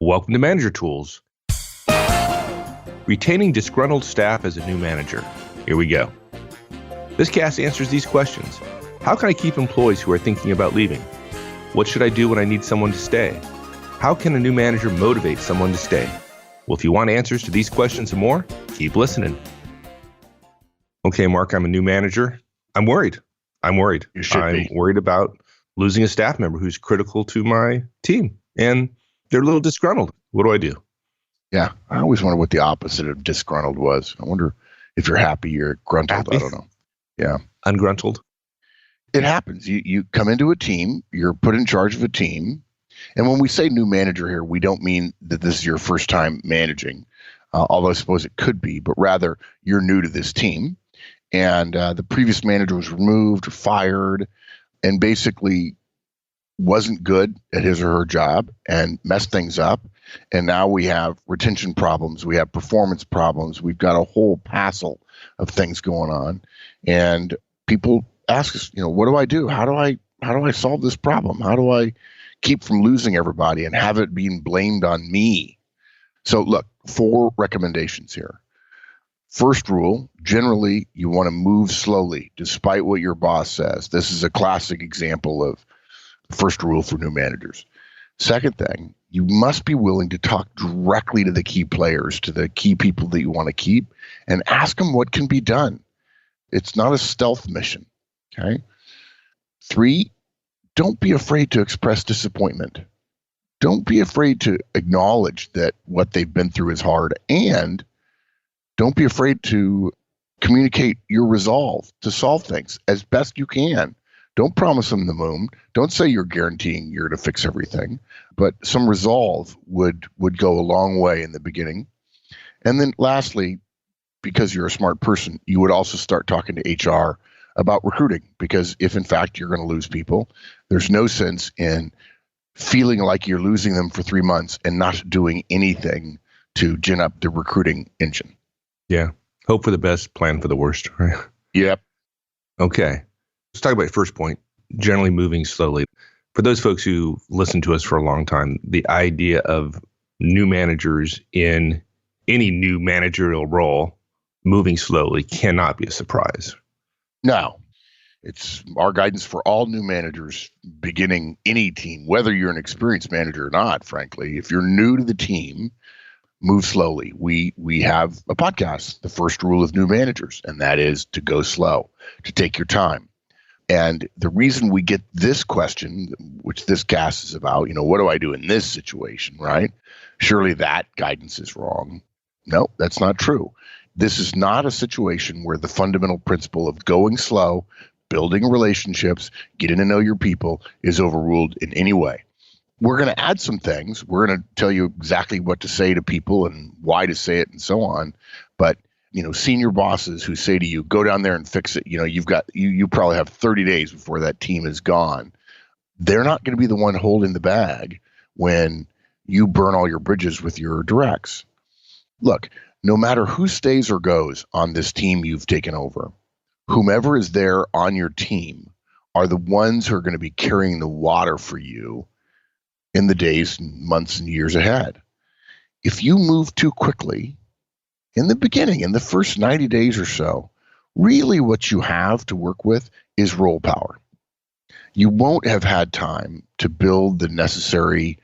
Welcome to Manager Tools. Retaining disgruntled staff as a new manager. Here we go. This cast answers these questions. How can I keep employees who are thinking about leaving? What should I do when I need someone to stay? How can a new manager motivate someone to stay? Well, if you want answers to these questions and more, keep listening. Okay, Mark, I'm a new manager. I'm worried. You should I'm be. worried about losing a staff member who's critical to my team. And they're a little disgruntled. What do I do? Yeah, I always wonder what the opposite of disgruntled was. I wonder if you're happy, you're gruntled. Happy? I don't know. Yeah. Ungruntled? It happens. You come into a team, you're put in charge of a team. And when we say new manager here, we don't mean that this is your first time managing, although I suppose it could be, but rather you're new to this team. And the previous manager was removed or fired and basically wasn't good at his or her job and messed things up. And now we have retention problems. We have performance problems. We've got a whole passel of things going on. And people ask us, what do I do? How do I solve this problem? How do I keep from losing everybody and have it being blamed on me? So look, 4 recommendations here. First rule, generally you want to move slowly despite what your boss says. This is a classic example of first rule for new managers. Second thing, you must be willing to talk directly to the key players, to the key people that you want to keep, and ask them what can be done. It's not a stealth mission, okay? 3, don't be afraid to express disappointment. Don't be afraid to acknowledge that what they've been through is hard, and don't be afraid to communicate your resolve to solve things as best you can. Don't promise them the moon. Don't say you're guaranteeing you're to fix everything, but some resolve would go a long way in the beginning. And then lastly, because you're a smart person, you would also start talking to HR about recruiting, because if in fact you're going to lose people, there's no sense in feeling like you're losing them for 3 months and not doing anything to gin up the recruiting engine. Yeah. Hope for the best, plan for the worst, right? Yep. Okay. Let's talk about your first point, generally moving slowly. For those folks who listen to us for a long time, the idea of new managers in any new managerial role moving slowly cannot be a surprise. No. It's our guidance for all new managers beginning any team, whether you're an experienced manager or not, frankly. If you're new to the team, move slowly. We have a podcast, the first rule of new managers, and that is to go slow, to take your time. And the reason we get this question, which this cast is about, what do I do in this situation, right? Surely that guidance is wrong. No, that's not true. This is not a situation where the fundamental principle of going slow, building relationships, getting to know your people is overruled in any way. We're going to add some things. We're going to tell you exactly what to say to people and why to say it and so on. But senior bosses who say to you, go down there and fix it. You probably have 30 days before that team is gone. They're not going to be the one holding the bag when you burn all your bridges with your directs. Look, no matter who stays or goes on this team you've taken over, whomever is there on your team are the ones who are going to be carrying the water for you in the days, months, and years ahead. If you move too quickly, in the beginning, in the first 90 days or so, really what you have to work with is role power. You won't have had time to build the necessary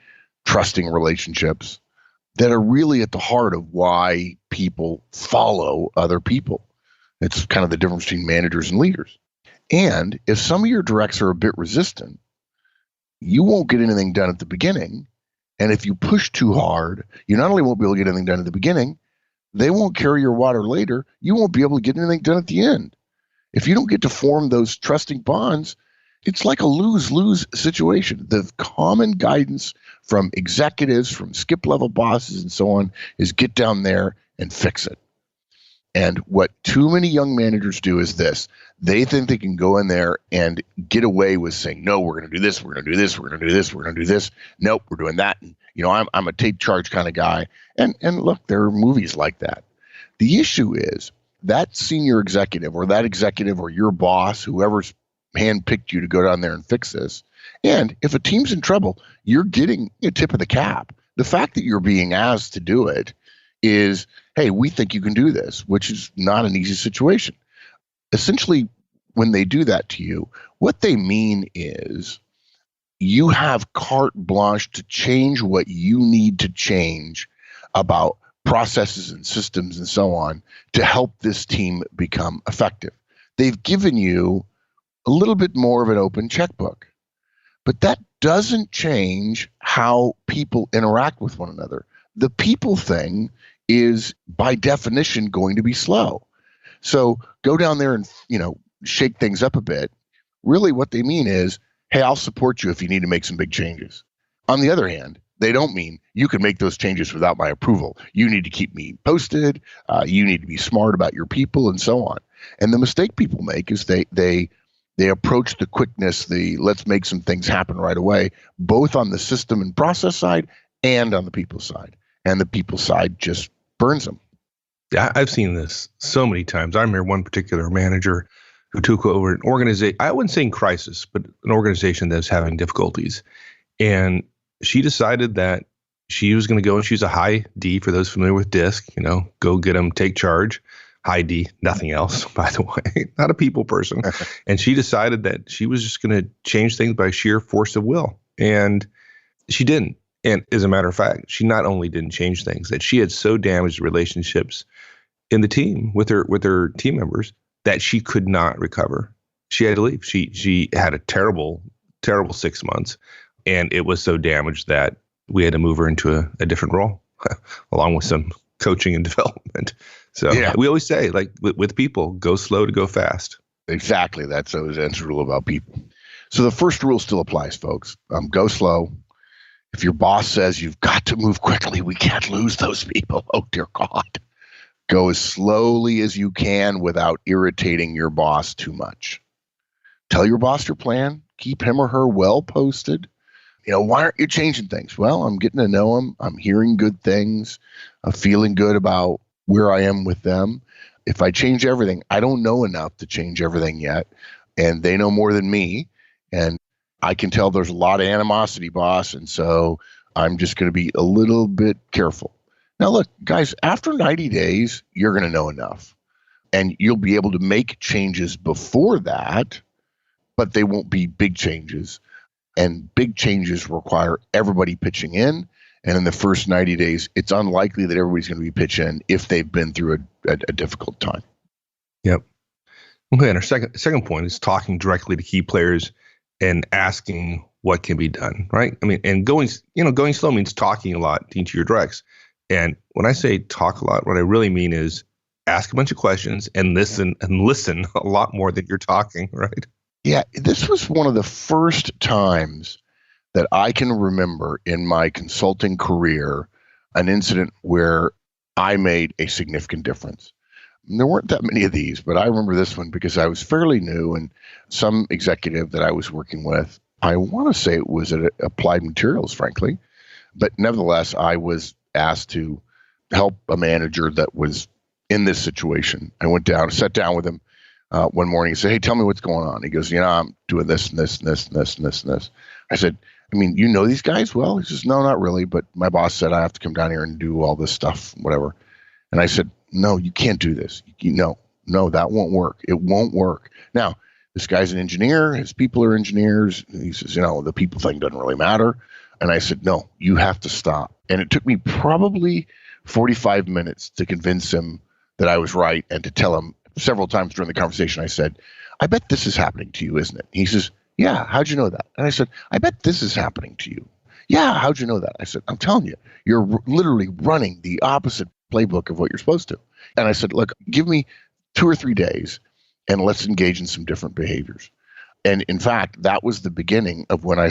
trusting relationships that are really at the heart of why people follow other people. It's kind of the difference between managers and leaders. And if some of your directs are a bit resistant, you won't get anything done at the beginning. And if you push too hard, you not only won't be able to get anything done at the beginning, they won't carry your water later. You won't be able to get anything done at the end. If you don't get to form those trusting bonds, it's like a lose-lose situation. The common guidance from executives, from skip-level bosses and so on is get down there and fix it. And what too many young managers do is this. They think they can go in there and get away with saying, no, we're going to do this, we're going to do this, we're going to do this, we're going to do this. Nope, we're doing that. And, I'm a take charge kind of guy. And look, there are movies like that. The issue is that senior executive or your boss, whoever's handpicked you to go down there and fix this. And if a team's in trouble, you're getting a tip of the cap. The fact that you're being asked to do it is, hey, we think you can do this, which is not an easy situation. Essentially, when they do that to you, what they mean is you have carte blanche to change what you need to change about processes and systems and so on to help this team become effective. They've given you a little bit more of an open checkbook, but that doesn't change how people interact with one another. The people thing is by definition going to be slow. So go down there and, shake things up a bit. Really what they mean is, hey, I'll support you if you need to make some big changes. On the other hand, they don't mean you can make those changes without my approval. You need to keep me posted. You need to be smart about your people and so on. And the mistake people make is they approach the quickness, the let's make some things happen right away, both on the system and process side and on the people side. And the people side just burns them. Yeah, I've seen this so many times. I remember one particular manager who took over an organization, I wouldn't say in crisis, but an organization that's having difficulties. And she decided that she was going to go, and she's a high D for those familiar with DISC, go get them, take charge. High D, nothing else, by the way, not a people person. And she decided that she was just going to change things by sheer force of will. And she didn't. And as a matter of fact, she not only didn't change things, that she had so damaged relationships in the team with her team members that she could not recover. She had to leave. She had a terrible, terrible 6 months, and it was so damaged that we had to move her into a different role, along with some coaching and development. So we always say, like with people, go slow to go fast. Exactly. That's Ozen's rule about people. So the first rule still applies, folks. Go slow. If your boss says you've got to move quickly, we can't lose those people. Oh, dear God. Go as slowly as you can without irritating your boss too much. Tell your boss your plan. Keep him or her well posted. Why aren't you changing things? Well, I'm getting to know them. I'm hearing good things. I'm feeling good about where I am with them. If I change everything, I don't know enough to change everything yet. And they know more than me. And I can tell there's a lot of animosity, boss. And so I'm just going to be a little bit careful. Now, look, guys, after 90 days, you're going to know enough. And you'll be able to make changes before that, but they won't be big changes. And big changes require everybody pitching in. And in the first 90 days, it's unlikely that everybody's going to be pitching in if they've been through a difficult time. Yep. Okay, and our second point is talking directly to key players and asking what can be done, right? I mean, and going slow means talking a lot to your directs. And when I say talk a lot, what I really mean is ask a bunch of questions and listen a lot more than you're talking, right? Yeah, this was one of the first times that I can remember in my consulting career, an incident where I made a significant difference. And there weren't that many of these, but I remember this one because I was fairly new, and some executive that I was working with, I want to say it was at Applied Materials, frankly, but nevertheless, I was asked to help a manager that was in this situation. I went down, sat down with him one morning and said, hey, tell me what's going on. He goes, I'm doing this and this and this and this and this and this. I said, you know these guys well? He says, no, not really, but my boss said I have to come down here and do all this stuff, whatever. And I said, no, you can't do this. No, that won't work. It won't work. Now, this guy's an engineer. His people are engineers. He says, the people thing doesn't really matter. And I said, no, you have to stop. And it took me probably 45 minutes to convince him that I was right, and to tell him several times during the conversation, I said, I bet this is happening to you, isn't it? He says, yeah, how'd you know that? And I said, I bet this is happening to you. Yeah, how'd you know that? I said, I'm telling you, you're literally running the opposite playbook of what you're supposed to. And I said, look, give me 2 or 3 days and let's engage in some different behaviors. And in fact, that was the beginning of when I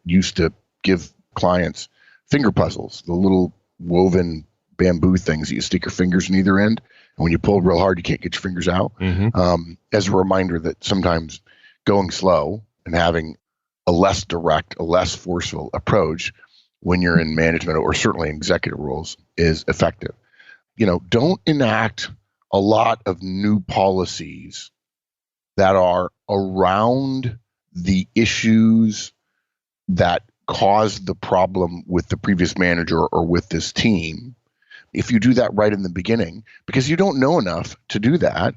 used to give clients finger puzzles, the little woven bamboo things that you stick your fingers in either end. And when you pull real hard, you can't get your fingers out. Mm-hmm. As a reminder that sometimes going slow and having a less direct, a less forceful approach when you're in management or certainly executive roles is effective. Don't enact a lot of new policies that are around the issues that caused the problem with the previous manager or with this team. If you do that right in the beginning, because you don't know enough to do that,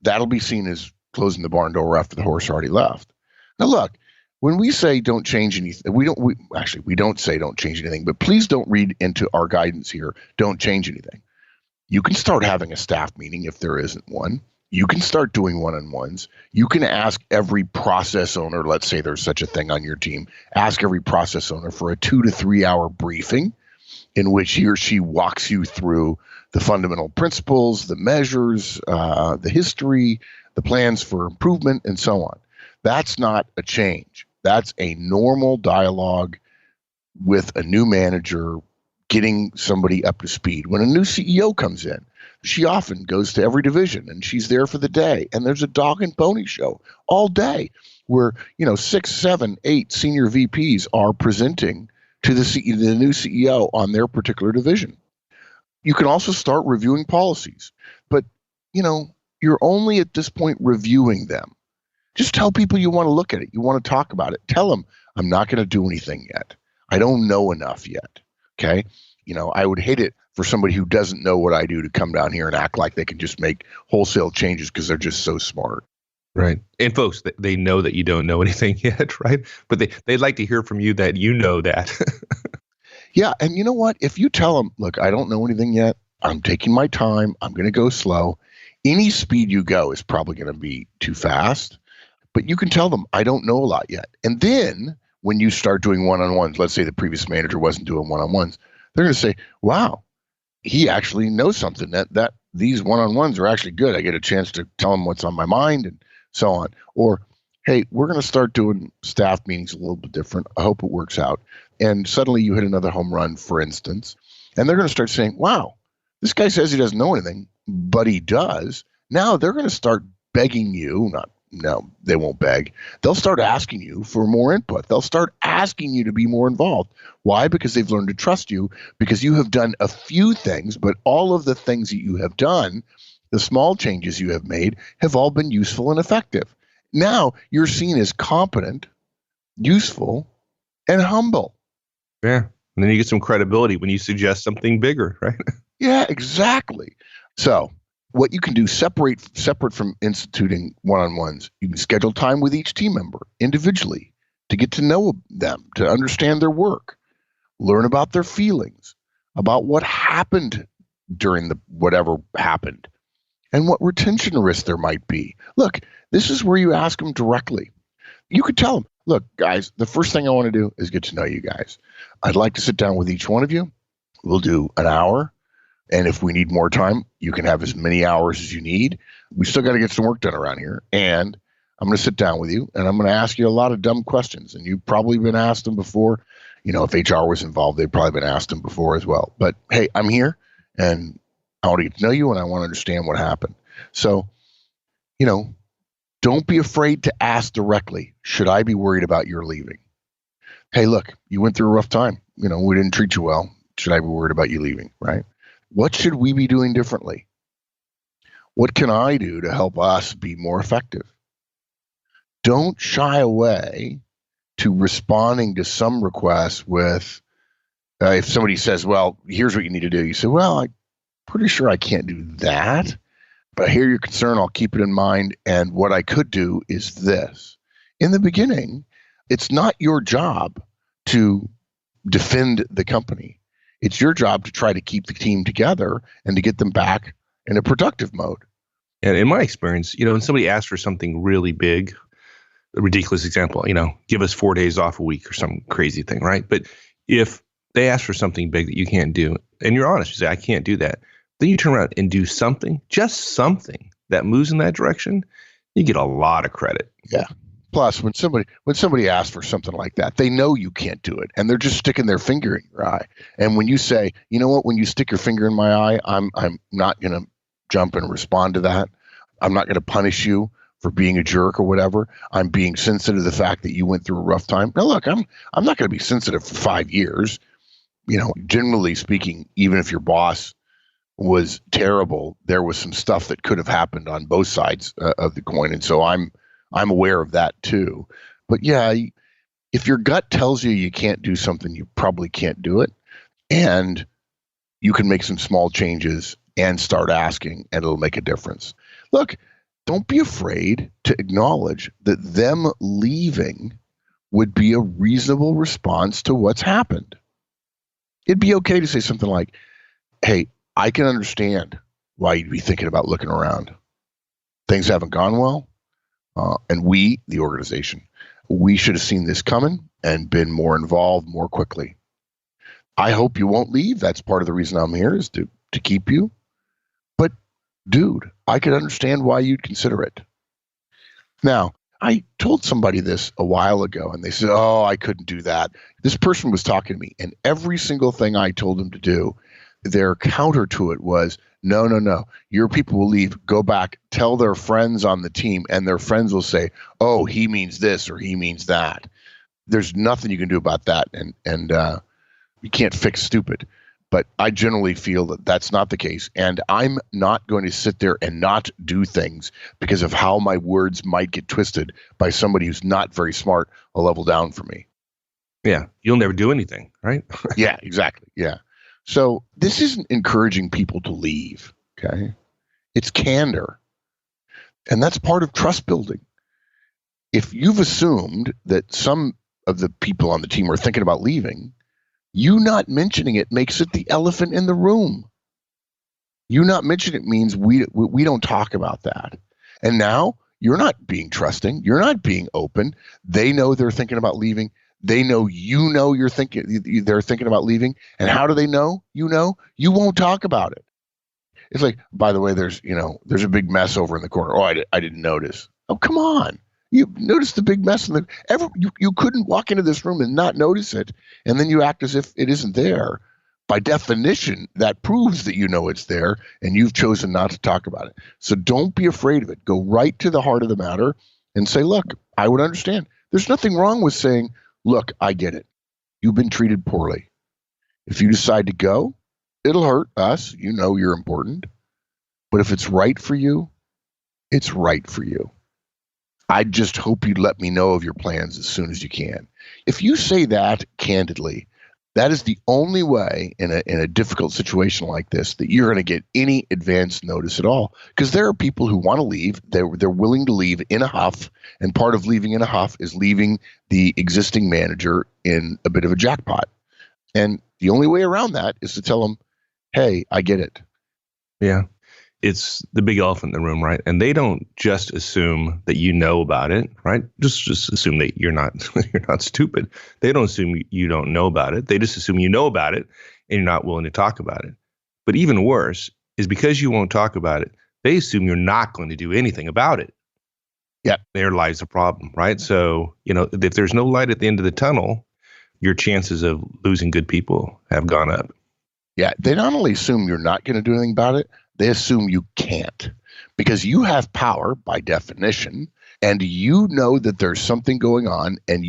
that'll be seen as closing the barn door after the horse already left. Now, look, when we say don't change anything, we don't say don't change anything, but please don't read into our guidance here, don't change anything. You can start having a staff meeting if there isn't one. You can start doing one-on-ones. You can ask every process owner, let's say there's such a thing on your team, ask every process owner for a 2 to 3 hour briefing in which he or she walks you through the fundamental principles, the measures, the history, the plans for improvement, and so on. That's not a change. That's a normal dialogue with a new manager getting somebody up to speed. When a new CEO comes in, she often goes to every division and she's there for the day. And there's a dog and pony show all day where, 6, 7, 8 senior VPs are presenting to the new CEO on their particular division. You can also start reviewing policies, but, you're only at this point reviewing them. Just tell people you want to look at it. You want to talk about it. Tell them, I'm not going to do anything yet. I don't know enough yet. Okay. I would hate it for somebody who doesn't know what I do to come down here and act like they can just make wholesale changes because they're just so smart. Right. And folks, they know that you don't know anything yet, right? But they'd like to hear from you that you know that. Yeah. And you know what? If you tell them, look, I don't know anything yet. I'm taking my time. I'm going to go slow. Any speed you go is probably going to be too fast. But you can tell them, I don't know a lot yet. And then when you start doing one-on-ones, let's say the previous manager wasn't doing one-on-ones, they're going to say, wow, he actually knows something, that these one-on-ones are actually good. I get a chance to tell him what's on my mind and so on. Or, hey, we're going to start doing staff meetings a little bit different. I hope it works out. And suddenly you hit another home run, for instance, and they're going to start saying, wow, this guy says he doesn't know anything, but he does. Now they're going to start begging you, no, they won't beg. They'll start asking you for more input. They'll start asking you to be more involved. Why? Because they've learned to trust you, because you have done a few things, but all of the things that you have done, the small changes you have made, have all been useful and effective. Now you're seen as competent, useful, and humble. Yeah. And then you get some credibility when you suggest something bigger, right? Yeah, exactly. So what you can do separate from instituting one-on-ones, you can schedule time with each team member individually to get to know them, to understand their work, learn about their feelings, about what happened during whatever happened, and what retention risk there might be. Look, this is where you ask them directly. You could tell them, look, guys, the first thing I want to do is get to know you guys. I'd like to sit down with each one of you. We'll do an hour. And if we need more time, you can have as many hours as you need. We still got to get some work done around here. And I'm going to sit down with you and I'm going to ask you a lot of dumb questions. And you've probably been asked them before. If HR was involved, they've probably been asked them before as well. But hey, I'm here and I want to get to know you and I want to understand what happened. So, don't be afraid to ask directly, should I be worried about your leaving? Hey, look, you went through a rough time. We didn't treat you well. Should I be worried about you leaving, right? What should we be doing differently? What can I do to help us be more effective? Don't shy away to responding to some requests with, if somebody says, well, here's what you need to do. You say, well, I'm pretty sure I can't do that, but I hear your concern. I'll keep it in mind. And what I could do is this. In the beginning, it's not your job to defend the company. It's your job to try to keep the team together and to get them back in a productive mode. And in my experience, when somebody asks for something really big, a ridiculous example, give us 4 days off a week or some crazy thing, right? But if they ask for something big that you can't do, and you're honest, you say, I can't do that, then you turn around and do something, just something that moves in that direction, you get a lot of credit. Yeah. Plus, when somebody asks for something like that, they know you can't do it, and they're just sticking their finger in your eye. And when you say, you know what, when you stick your finger in my eye, I'm not going to jump and respond to that. I'm not going to punish you for being a jerk or whatever. I'm being sensitive to the fact that you went through a rough time. Now, look, I'm not going to be sensitive for 5 years. Generally speaking, even if your boss was terrible, there was some stuff that could have happened on both sides of the coin, and so I'm aware of that too. But yeah, if your gut tells you you can't do something, you probably can't do it. And you can make some small changes and start asking, and it'll make a difference. Look, don't be afraid to acknowledge that them leaving would be a reasonable response to what's happened. It'd be okay to say something like, hey, I can understand why you'd be thinking about looking around. Things haven't gone well. And we, the organization, we should have seen this coming and been more involved more quickly. I hope you won't leave. That's part of the reason I'm here, is to keep you. But dude, I could understand why you'd consider it. Now, I told somebody this a while ago, and they said, oh, I couldn't do that. This person was talking to me, and every single thing I told them to do, their counter to it was, no. Your people will leave. Go back, tell their friends on the team, and their friends will say, oh, he means this or he means that. There's nothing you can do about that, and you can't fix stupid. But I generally feel that that's not the case, and I'm not going to sit there and not do things because of how my words might get twisted by somebody who's not very smart, a level down from me. Yeah, you'll never do anything, right? Yeah, exactly. Yeah. So this isn't encouraging people to leave, okay? It's candor. And that's part of trust building. If you've assumed that some of the people on the team are thinking about leaving, you not mentioning it makes it the elephant in the room. You not mentioning it means we don't talk about that. And now you're not being trusting. You're not being open. They know they're thinking about leaving. They know they're thinking about leaving. And how do they know? You won't talk about it. It's like, by the way, there's a big mess over in the corner. Oh, I didn't notice. Oh, come on. You noticed the big mess you couldn't walk into this room and not notice it, and then you act as if it isn't there. By definition, that proves that you know it's there, and you've chosen not to talk about it. So don't be afraid of it. Go right to the heart of the matter and say, look, I would understand. There's nothing wrong with saying, look, I get it. You've been treated poorly. If you decide to go, it'll hurt us. You know you're important. But if it's right for you, it's right for you. I just hope you'd let me know of your plans as soon as you can. If you say that candidly, that is the only way in a difficult situation like this that you're going to get any advance notice at all. Because there are people who want to leave. They're willing to leave in a huff. And part of leaving in a huff is leaving the existing manager in a bit of a jackpot. And the only way around that is to tell them, hey, I get it. Yeah. It's the big elephant in the room, right? And they don't just assume that you know about it, right? Just assume that you're not stupid. They don't assume you don't know about it. They just assume you know about it and you're not willing to talk about it. But even worse is because you won't talk about it, they assume you're not going to do anything about it. Yeah. There lies the problem, right? So, if there's no light at the end of the tunnel, your chances of losing good people have gone up. Yeah. They not only assume you're not going to do anything about it, they assume you can't, because you have power by definition, and you know that there's something going on, and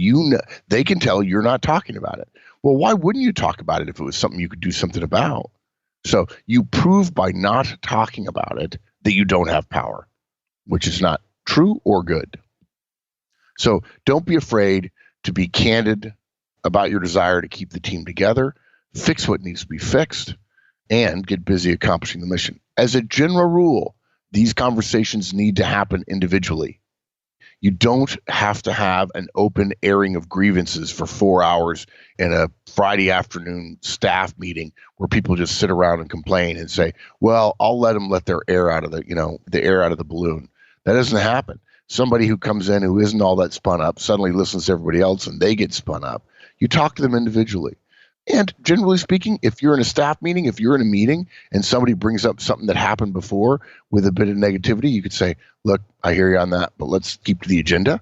they can tell you're not talking about it. Well, why wouldn't you talk about it if it was something you could do something about? So you prove by not talking about it that you don't have power, which is not true or good. So don't be afraid to be candid about your desire to keep the team together, fix what needs to be fixed, and get busy accomplishing the mission. As a general rule, these conversations need to happen individually. You don't have to have an open airing of grievances for 4 hours in a Friday afternoon staff meeting where people just sit around and complain and say, well, I'll let them let their air out of the air out of the balloon. That doesn't happen. Somebody who comes in who isn't all that spun up suddenly listens to everybody else and they get spun up. You talk to them individually. And generally speaking, if you're in a staff meeting, if you're in a meeting and somebody brings up something that happened before with a bit of negativity, you could say, look, I hear you on that, but let's keep to the agenda.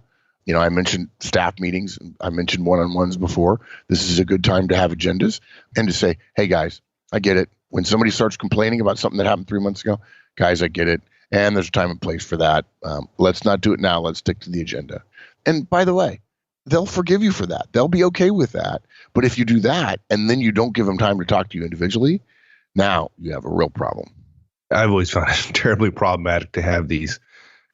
I mentioned staff meetings. I mentioned one-on-ones before. This is a good time to have agendas and to say, hey, guys, I get it. When somebody starts complaining about something that happened 3 months ago, guys, I get it. And there's a time and place for that. Let's not do it now. Let's stick to the agenda. And by the way, they'll forgive you for that. They'll be okay with that. But if you do that and then you don't give them time to talk to you individually, now you have a real problem. I've always found it terribly problematic to have these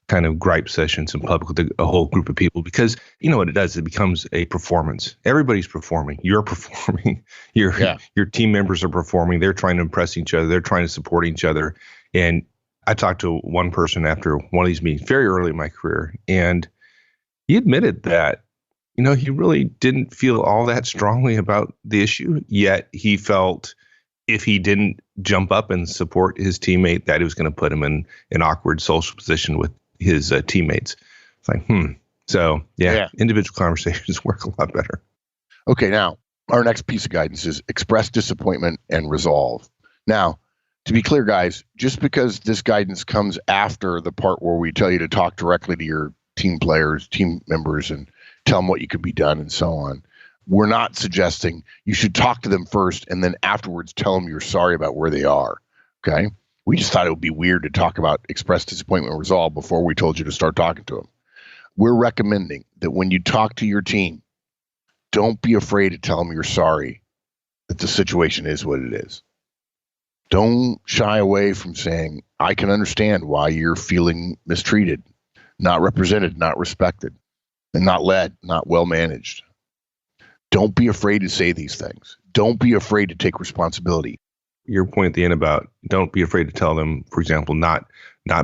kind of gripe sessions in public with a whole group of people, because you know what it does? It becomes a performance. Everybody's performing. You're performing. Your team members are performing. They're trying to impress each other. They're trying to support each other. And I talked to one person after one of these meetings very early in my career, and he admitted that, you know, he really didn't feel all that strongly about the issue, yet he felt if he didn't jump up and support his teammate, that it was going to put him in an awkward social position with his teammates. It's like, So, individual conversations work a lot better. Okay, now, our next piece of guidance is express disappointment and resolve. Now, to be clear, guys, just because this guidance comes after the part where we tell you to talk directly to your team players, team members, and tell them what you could be done and so on, we're not suggesting you should talk to them first and then afterwards tell them you're sorry about where they are, okay? We just thought it would be weird to talk about express disappointment and resolve before we told you to start talking to them. We're recommending that when you talk to your team, don't be afraid to tell them you're sorry that the situation is what it is. Don't shy away from saying, I can understand why you're feeling mistreated, not represented, not respected, and not led, not well managed. Don't be afraid to say these things. Don't be afraid to take responsibility. Your point at the end about don't be afraid to tell them, for example, not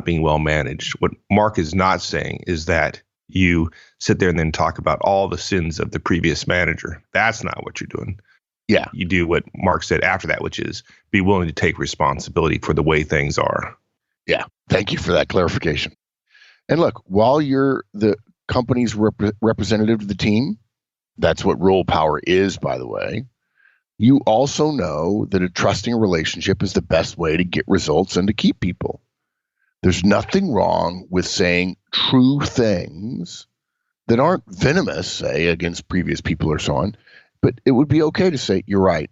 being well managed. What Mark is not saying is that you sit there and then talk about all the sins of the previous manager. That's not what you're doing. Yeah. You do what Mark said after that, which is be willing to take responsibility for the way things are. Yeah. Thank you for that clarification. And look, while you're the company's representative to the team, that's what role power is, by the way, you also know that a trusting relationship is the best way to get results and to keep people. There's nothing wrong with saying true things that aren't venomous, say, against previous people or so on, but it would be okay to say, you're right,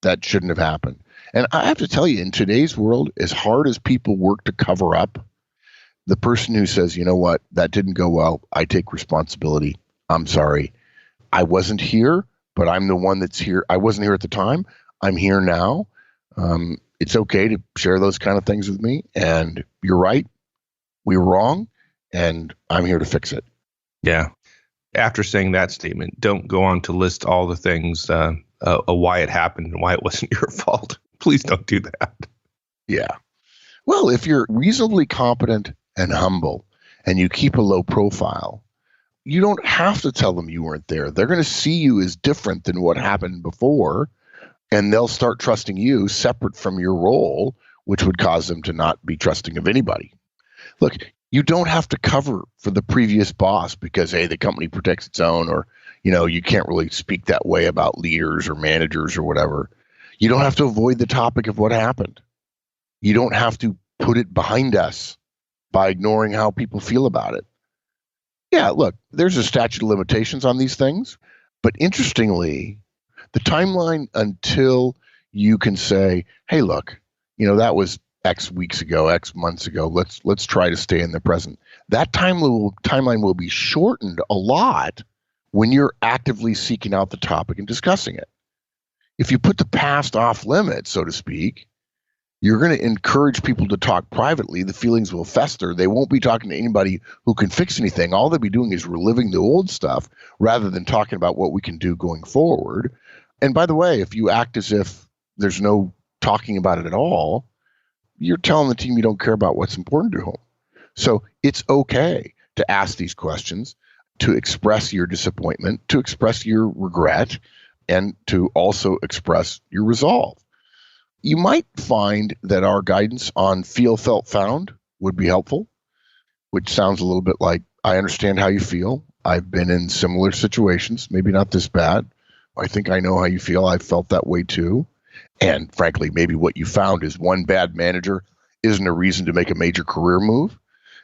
that shouldn't have happened. And I have to tell you, in today's world, as hard as people work to cover up, the person who says, you know what, that didn't go well, I take responsibility, I'm sorry, I wasn't here, but I'm the one that's here. I wasn't here at the time, I'm here now. It's okay to share those kind of things with me, and you're right, we were wrong, and I'm here to fix it. Yeah. After saying that statement, don't go on to list all the things, why it happened and why it wasn't your fault. Please don't do that. Yeah. Well, if you're reasonably competent and humble and you keep a low profile, you don't have to tell them you weren't there. They're going to see you as different than what happened before, and they'll start trusting you separate from your role, which would cause them to not be trusting of anybody. Look, you don't have to cover for the previous boss because, hey, the company protects its own, or, you know, you can't really speak that way about leaders or managers or whatever. You don't have to avoid the topic of what happened. You don't have to put it behind us by ignoring how people feel about it. Yeah, look, there's a statute of limitations on these things, but interestingly, the timeline until you can say, hey, look, you know, that was X weeks ago, X months ago. Let's try to stay in the present. That timeline will be shortened a lot when you're actively seeking out the topic and discussing it. If you put the past off limits, so to speak, you're going to encourage people to talk privately. The feelings will fester. They won't be talking to anybody who can fix anything. All they'll be doing is reliving the old stuff rather than talking about what we can do going forward. And by the way, if you act as if there's no talking about it at all, you're telling the team you don't care about what's important to them. So it's okay to ask these questions, to express your disappointment, to express your regret, and to also express your resolve. You might find that our guidance on feel, felt, found would be helpful, which sounds a little bit like, I understand how you feel. I've been in similar situations, maybe not this bad. I think I know how you feel. I've felt that way too. And frankly, maybe what you found is one bad manager isn't a reason to make a major career move,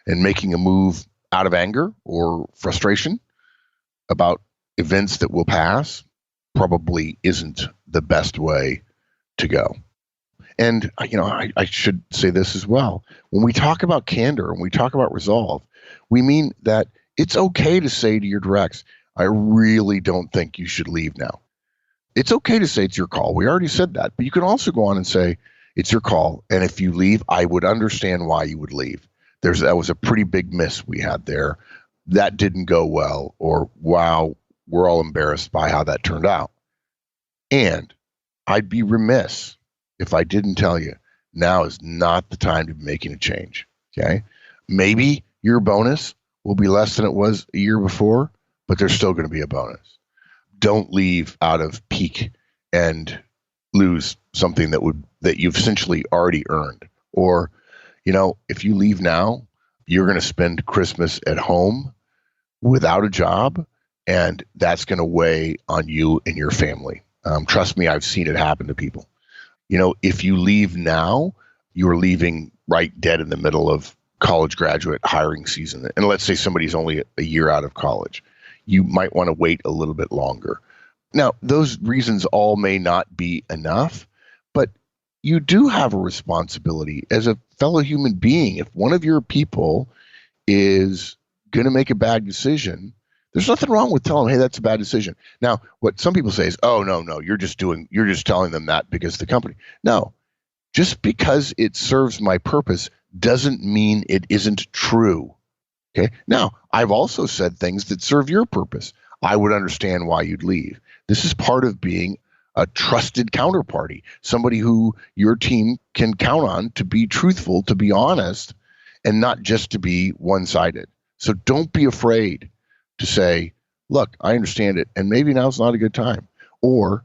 and making a move out of anger or frustration about events that will pass probably isn't the best way to go. And, you know, I should say this as well. When we talk about candor and we talk about resolve, we mean that it's okay to say to your directs, I really don't think you should leave now. It's okay to say it's your call. We already said that. But you can also go on and say, it's your call. And if you leave, I would understand why you would leave. That was a pretty big miss we had there. That didn't go well, or wow, we're all embarrassed by how that turned out. And I'd be remiss if I didn't tell you now is not the time to be making a change. Okay. Maybe your bonus will be less than it was a year before, but there's still going to be a bonus. Don't leave out of pique and lose something that you've essentially already earned. Or, if you leave now, you're going to spend Christmas at home without a job, and that's going to weigh on you and your family. Trust me, I've seen it happen to people. If you leave now, you're leaving right dead in the middle of college graduate hiring season. And let's say somebody's only a year out of college. You might want to wait a little bit longer. Now, those reasons all may not be enough, but you do have a responsibility as a fellow human being. If one of your people is going to make a bad decision, there's nothing wrong with telling them, hey, that's a bad decision. Now, what some people say is, oh, no, you're just telling them that because of the company. No, just because it serves my purpose doesn't mean it isn't true. Okay. Now, I've also said things that serve your purpose. I would understand why you'd leave. This is part of being a trusted counterparty, somebody who your team can count on to be truthful, to be honest, and not just to be one-sided. So don't be afraid to say, look, I understand it, and maybe now's not a good time. Or,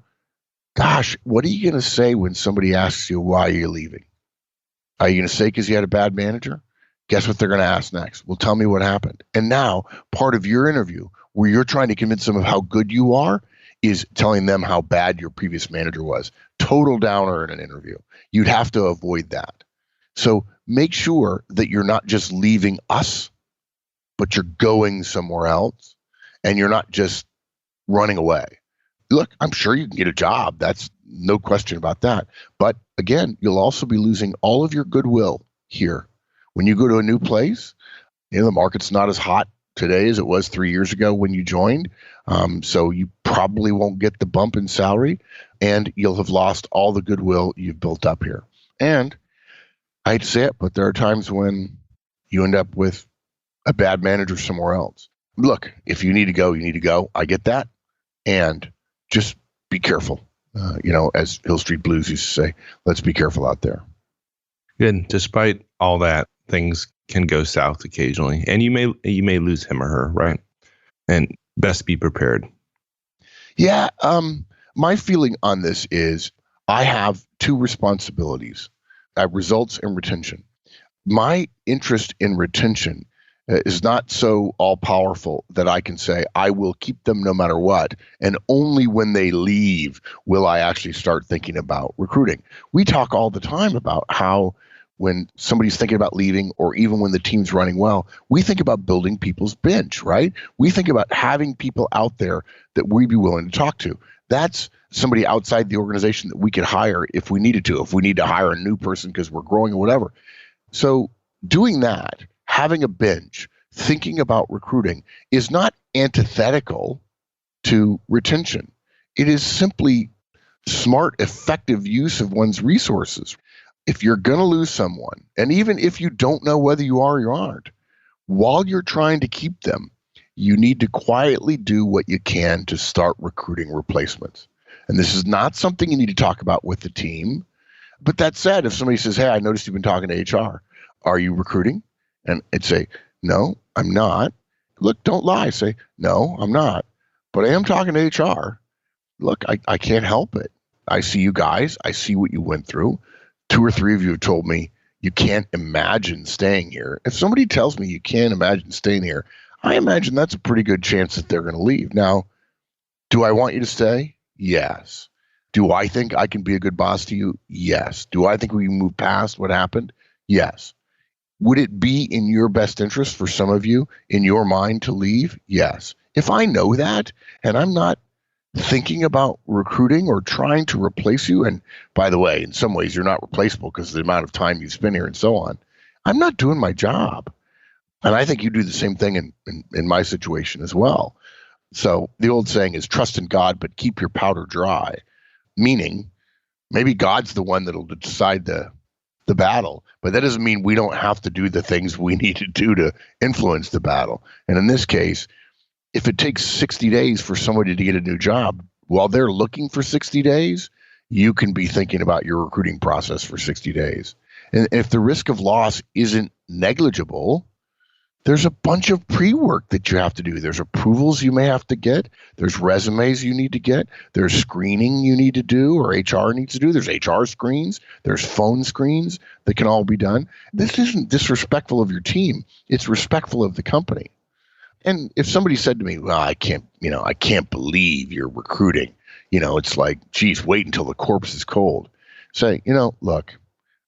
gosh, what are you going to say when somebody asks you why you're leaving? Are you going to say because you had a bad manager? Guess what they're going to ask next? Well, tell me what happened. And now part of your interview where you're trying to convince them of how good you are is telling them how bad your previous manager was. Total downer in an interview. You'd have to avoid that. So make sure that you're not just leaving us, but you're going somewhere else, and you're not just running away. Look, I'm sure you can get a job. That's no question about that. But again, you'll also be losing all of your goodwill here. When you go to a new place, the market's not as hot today as it was 3 years ago when you joined. So you probably won't get the bump in salary, and you'll have lost all the goodwill you've built up here. And I hate to say it, but there are times when you end up with a bad manager somewhere else. Look, if you need to go, you need to go. I get that. And just be careful. As Hill Street Blues used to say, let's be careful out there. Good. Despite all that, things can go south occasionally, and you may lose him or her, right? And best be prepared. Yeah. My feeling on this is I have two responsibilities: results and retention. My interest in retention is not so all-powerful that I can say I will keep them no matter what, and only when they leave will I actually start thinking about recruiting. We talk all the time about how when somebody's thinking about leaving, or even when the team's running well, we think about building people's bench, right? We think about having people out there that we'd be willing to talk to. That's somebody outside the organization that we could hire if we needed to, if we need to hire a new person because we're growing or whatever. So doing that, having a bench, thinking about recruiting is not antithetical to retention. It is simply smart, effective use of one's resources. If you're going to lose someone, and even if you don't know whether you are or you aren't, while you're trying to keep them, you need to quietly do what you can to start recruiting replacements. And this is not something you need to talk about with the team. But that said, if somebody says, hey, I noticed you've been talking to HR, are you recruiting? And I'd say, no, I'm not. Look, don't lie. Say, no, I'm not. But I am talking to HR. Look, I can't help it. I see you guys. I see what you went through. 2 or 3 of you have told me you can't imagine staying here. If somebody tells me you can't imagine staying here, I imagine that's a pretty good chance that they're going to leave. Now, do I want you to stay? Yes. Do I think I can be a good boss to you? Yes. Do I think we can move past what happened? Yes. Would it be in your best interest for some of you, in your mind, to leave? Yes. If I know that, and I'm not thinking about recruiting or trying to replace you, and by the way, in some ways you're not replaceable because of the amount of time you've spent here and so on, I'm not doing my job. And I think you do the same thing in my situation as well. So the old saying is trust in God, but keep your powder dry, meaning maybe God's the one that'll decide the the battle, but that doesn't mean we don't have to do the things we need to do to influence the battle. And in this case, if it takes 60 days for somebody to get a new job, while they're looking for 60 days, you can be thinking about your recruiting process for 60 days. And if the risk of loss isn't negligible, there's a bunch of pre-work that you have to do. There's approvals you may have to get. There's resumes you need to get. There's screening you need to do, or HR needs to do. There's HR screens. There's phone screens that can all be done. This isn't disrespectful of your team. It's respectful of the company. And if somebody said to me, well, I can't believe you're recruiting. It's like, geez, wait until the corpse is cold. Say, look,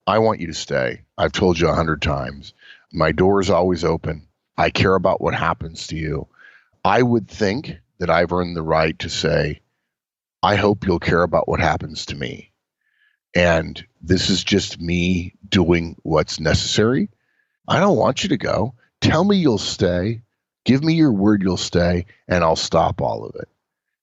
I want you to stay. I've told you 100 times. My door is always open. I care about what happens to you. I would think that I've earned the right to say, I hope you'll care about what happens to me. And this is just me doing what's necessary. I don't want you to go. Tell me you'll stay. Give me your word you'll stay, and I'll stop all of it.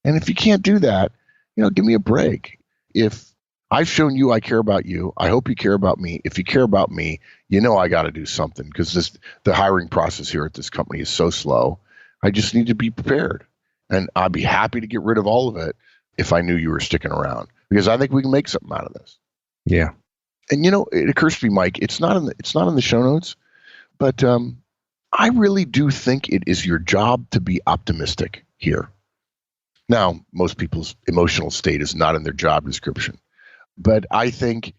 And if you can't do that, give me a break. If I've shown you I care about you, I hope you care about me. If you care about me, I got to do something, because the hiring process here at this company is so slow. I just need to be prepared. And I'd be happy to get rid of all of it if I knew you were sticking around, because I think we can make something out of this. Yeah. And it occurs to me, Mike, it's not in the show notes, but I really do think it is your job to be optimistic here. Now, most people's emotional state is not in their job description, but I think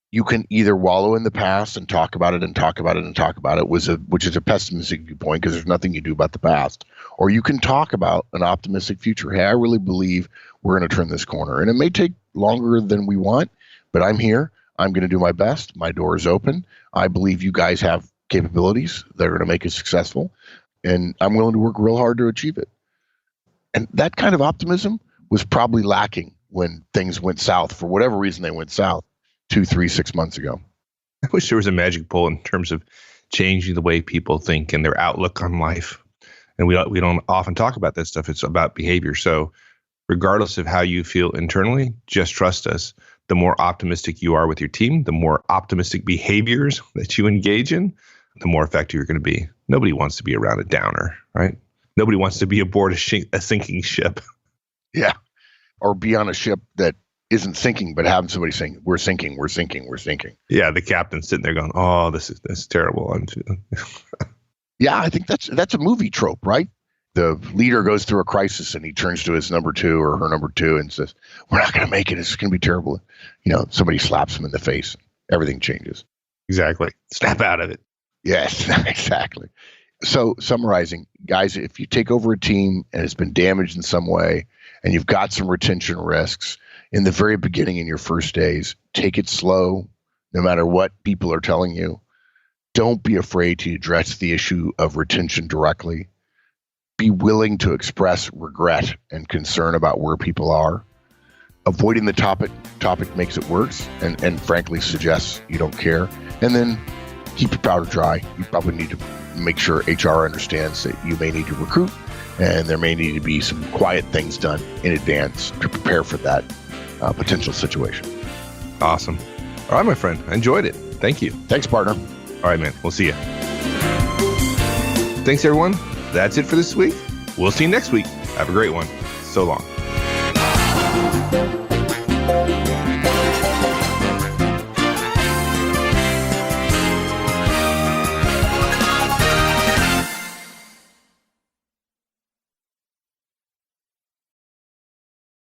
you can either wallow in the past and talk about it and talk about it and talk about it, which is a pessimistic viewpoint because there's nothing you do about the past, or you can talk about an optimistic future. Hey, I really believe we're going to turn this corner, and it may take longer than we want, but I'm here. I'm going to do my best. My door is open. I believe you guys have capabilities that are going to make us successful, and I'm willing to work real hard to achieve it. And that kind of optimism was probably lacking when things went south, for whatever reason they went south 2, 3, 6 months ago. I wish there was a magic bullet in terms of changing the way people think and their outlook on life. And we don't often talk about that stuff. It's about behavior. So regardless of how you feel internally, just trust us. The more optimistic you are with your team, the more optimistic behaviors that you engage in, the more effective you're going to be. Nobody wants to be around a downer, right? Nobody wants to be aboard a sinking ship. Yeah. Or be on a ship that isn't sinking, but having somebody saying, we're sinking, we're sinking, we're sinking. Yeah, the captain's sitting there going, oh, this is terrible. Yeah, I think that's a movie trope, right? The leader goes through a crisis and he turns to his number 2 or her number 2 and says, we're not going to make it. It's going to be terrible. Somebody slaps him in the face. Everything changes. Exactly. Snap out of it. Yes, exactly. So summarizing, guys, if you take over a team and it's been damaged in some way and you've got some retention risks in the very beginning in your first days, take it slow, no matter what people are telling you. Don't be afraid to address the issue of retention directly. Be willing to express regret and concern about where people are. Avoiding the topic makes it worse and frankly suggests you don't care. And then keep your powder dry. You probably need to make sure HR understands that you may need to recruit and there may need to be some quiet things done in advance to prepare for that potential situation. Awesome. All right, my friend. I enjoyed it. Thank you. Thanks, partner. All right, man. We'll see you. Thanks, everyone. That's it for this week. We'll see you next week. Have a great one. So long.